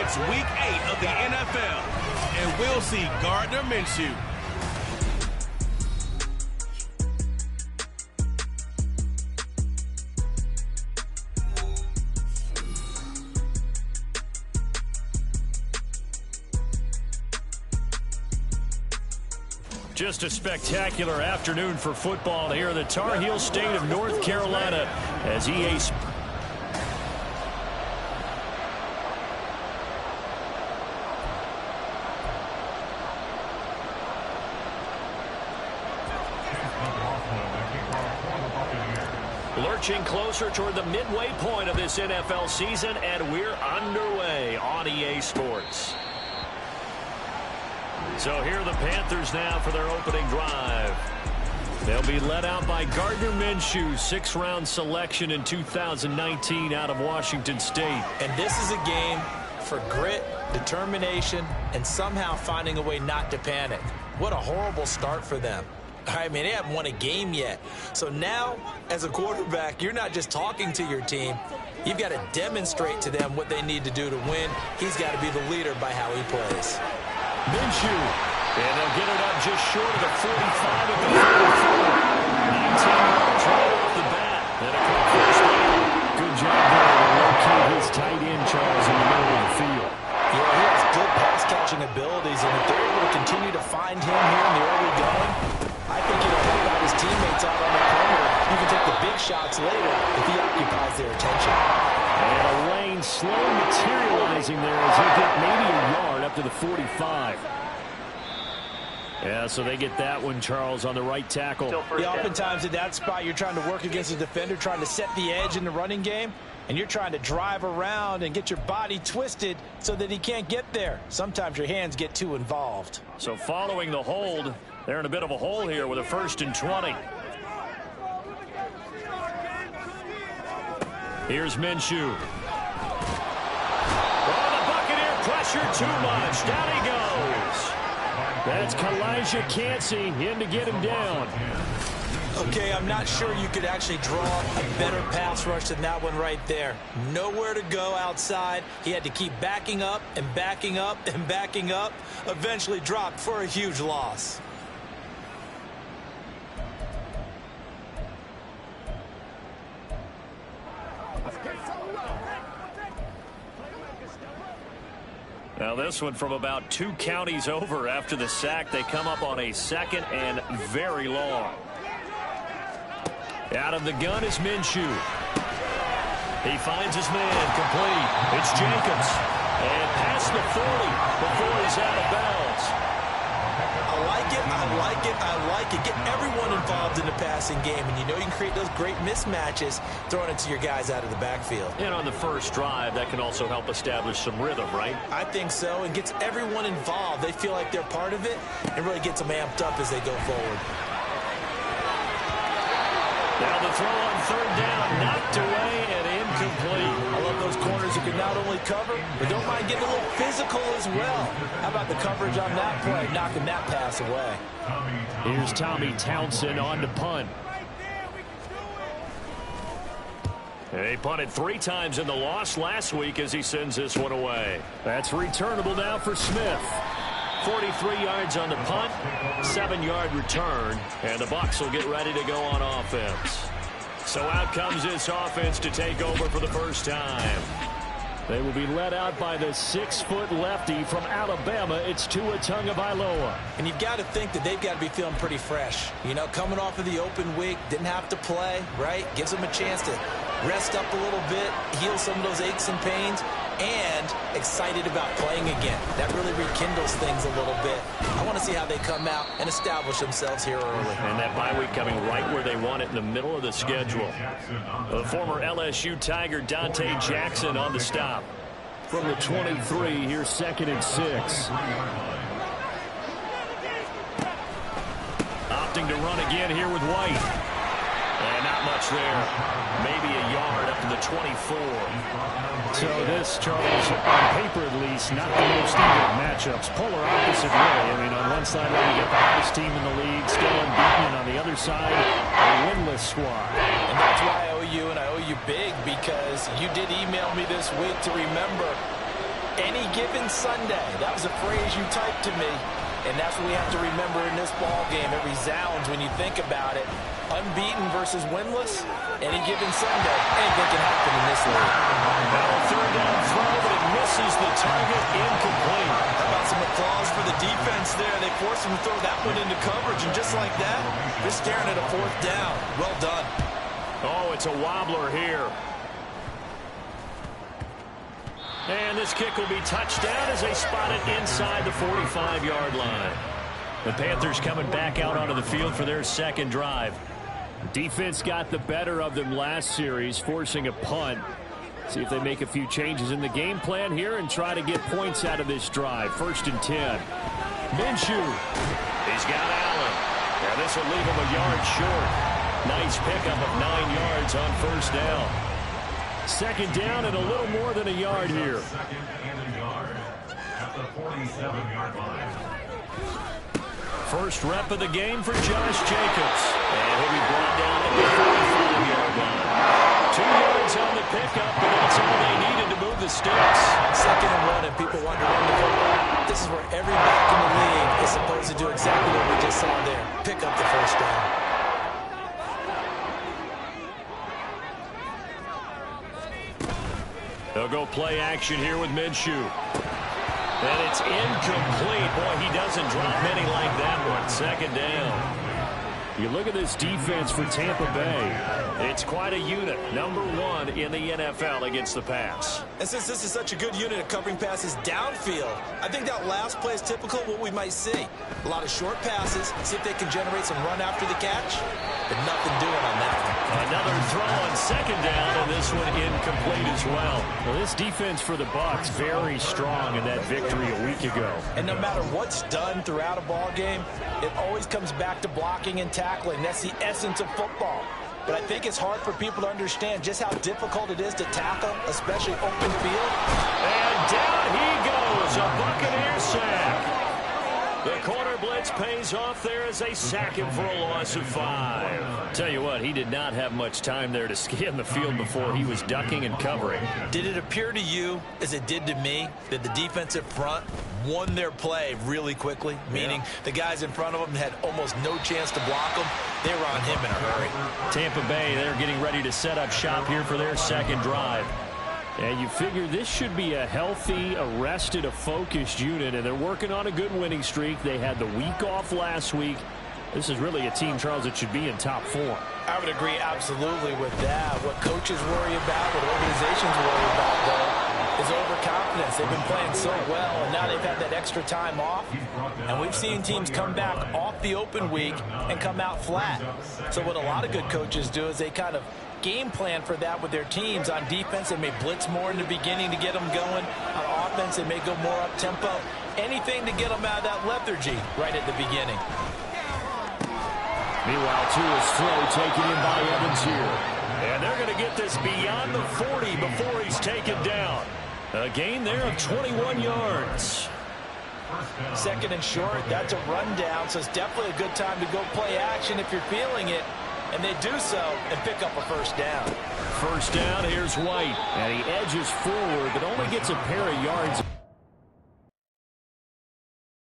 starts Week 8 of the NFL, and we'll see Gardner Minshew. Just a spectacular afternoon for football here in the Tar Heel state of North Carolina as EA lurching closer toward the midway point of this NFL season, and we're underway on EA Sports. So here are the Panthers now for their opening drive. They'll be led out by Gardner Minshew, 6th-round selection in 2019 out of Washington State. And this is a game for grit, determination, and somehow finding a way not to panic. What a horrible start for them. I mean, they haven't won a game yet. So now, as a quarterback, you're not just talking to your team. You've got to demonstrate to them what they need to do to win. He's got to be the leader by how he plays. Minshew, and they'll get it up just short of the 45 at the 34. 19 yards right off the bat. And a quick first down. Good job there to locate his tight end, Charles, in the middle of the field. Yeah, he has good pass-catching abilities, and if they're able to continue to find him here in the early going, I think it'll help out his teammates out on the perimeter. You can take the big shots later if he occupies their attention. And a lane slow materializing there as he get maybe a yard up to the 45. Yeah, so they get that one, Charles, on the right tackle. Yeah, oftentimes in that spot, you're trying to work against a defender, trying to set the edge in the running game, and you're trying to drive around and get your body twisted so that he can't get there. Sometimes your hands get too involved. So following the hold, they're in a bit of a hole here with a 1st and 20. Here's Minshew. Oh, the Buccaneer pressure too much. Down he goes. That's Kalijah Cansey in to get him down. Okay, I'm not sure you could actually draw a better pass rush than that one right there. Nowhere to go outside. He had to keep backing up and backing up and backing up. Eventually dropped for a huge loss. Now this one from about 2 counties over after the sack. They come up on a 2nd and very long. Out of the gun is Minshew. He finds his man complete. It's Jacobs. And past the 40 before he's out of bounds. I like it, I like it, I like it. Get everyone involved in the passing game, and you know you can create those great mismatches throwing it to your guys out of the backfield. And on the first drive, that can also help establish some rhythm, right? I think so, and gets everyone involved. They feel like they're part of it, and really gets them amped up as they go forward. Now the throw on 3rd down, knocked away and incomplete. I love those corners who can not only cover, but don't mind getting a little physical as well. How about the coverage on that play, knocking that pass away? Here's Tommy Townsend on to punt. He punted 3 times in the loss last week as he sends this one away. That's returnable now for Smith. 43 yards on the punt, 7-yard return, and the Bucs will get ready to go on offense. So out comes this offense to take over for the first time. They will be led out by the 6-foot lefty from Alabama. It's Tua Tagovailoa. And you've got to think that they've got to be feeling pretty fresh. You know, coming off of the open week, didn't have to play, right? Gives them a chance to rest up a little bit, heal some of those aches and pains, and excited about playing again. That really rekindles things a little bit. I want to see how they come out and establish themselves here early. And that bye week coming right where they want it, in the middle of the schedule. The former LSU Tiger Dante Jackson on the stop. From the 23, here's 2nd and 6. Opting to run again here with White. And not much there. Maybe a yard up to the 24. So this, Charles, on paper at least, not the most even matchups. Polar opposite way. I mean, on one side, you get the hottest team in the league, still unbeaten, and on the other side, a winless squad. And that's why I owe you, and I owe you big, because you did email me this week to remember Any given Sunday. That was a phrase you typed to me. And that's what we have to remember in this ball game. It resounds when you think about it. Unbeaten versus winless. Any given Sunday. Anything can happen in this league. Now a third down throw, but it misses the target. Incomplete. How about some applause for the defense there? They forced him to throw that one into coverage. And just like that, they're staring at a fourth down. Well done. Oh, it's a wobbler here. And this kick will be touchdown as they spot it inside the 45-yard line. The Panthers coming back out onto the field for their second drive. Defense got the better of them last series, forcing a punt. See if they make a few changes in the game plan here and try to get points out of this drive. 1st and 10. Minshew. He's got Allen. Now this will leave him a yard short. Nice pickup of 9 yards on 1st down. 2nd down and a little more than a yard here. First rep of the game for Josh Jacobs. And he'll be brought down at the 45-yard line. 2 yards on the pickup, but that's all they needed to move the sticks. 2nd and 1, and people wonder when to go. This is where every back in the league is supposed to do exactly what we just saw there. Pick up the 1st down. They'll go play action here with Minshew. And it's incomplete. Boy, he doesn't drop many like that one. 2nd down. You look at this defense for Tampa Bay. It's quite a unit. Number 1 in the NFL against the pass. And since this is such a good unit of covering passes downfield, I think that last play is typical of what we might see. A lot of short passes, see if they can generate some run after the catch, but nothing doing on that one. Another throw on 2nd down, and this one incomplete as well. Well, this defense for the Bucs very strong in that victory a week ago. And no matter what's done throughout a ball game, it always comes back to blocking and tackling. That's the essence of football. But I think it's hard for people to understand just how difficult it is to tackle, especially open field. And down he goes, a Buccaneer sack. The corner blitz pays off there as they sack him for a loss of 5. Tell you what, he did not have much time there to scan the field before he was ducking and covering. Did it appear to you, as it did to me, that the defensive front won their play really quickly? Meaning the guys in front of them had almost no chance to block them. They were on him in a hurry. Tampa Bay, they're getting ready to set up shop here for their second drive. And you figure this should be a healthy, arrested, a focused unit, and they're working on a good winning streak. They had the week off last week. This is really a team, Charles, that should be in top form. I would agree absolutely with that. What coaches worry about, what organizations worry about, though, is overconfidence. They've been playing so well, and now they've had that extra time off. And we've seen teams come back off the open week and come out flat. So what a lot of good coaches do is they kind of game plan for that with their teams. On defense, they may blitz more in the beginning to get them going. On offense, they may go more up-tempo. Anything to get them out of that lethargy right at the beginning. Meanwhile, Tua's throw taken in by Evans here. And they're going to get this beyond the 40 before he's taken down. A gain there of 21 yards. 2nd and short, that's a rundown, so it's definitely a good time to go play action if you're feeling it. And they do so and pick up a 1st down. 1st down, here's White. And he edges forward, but only gets a pair of yards.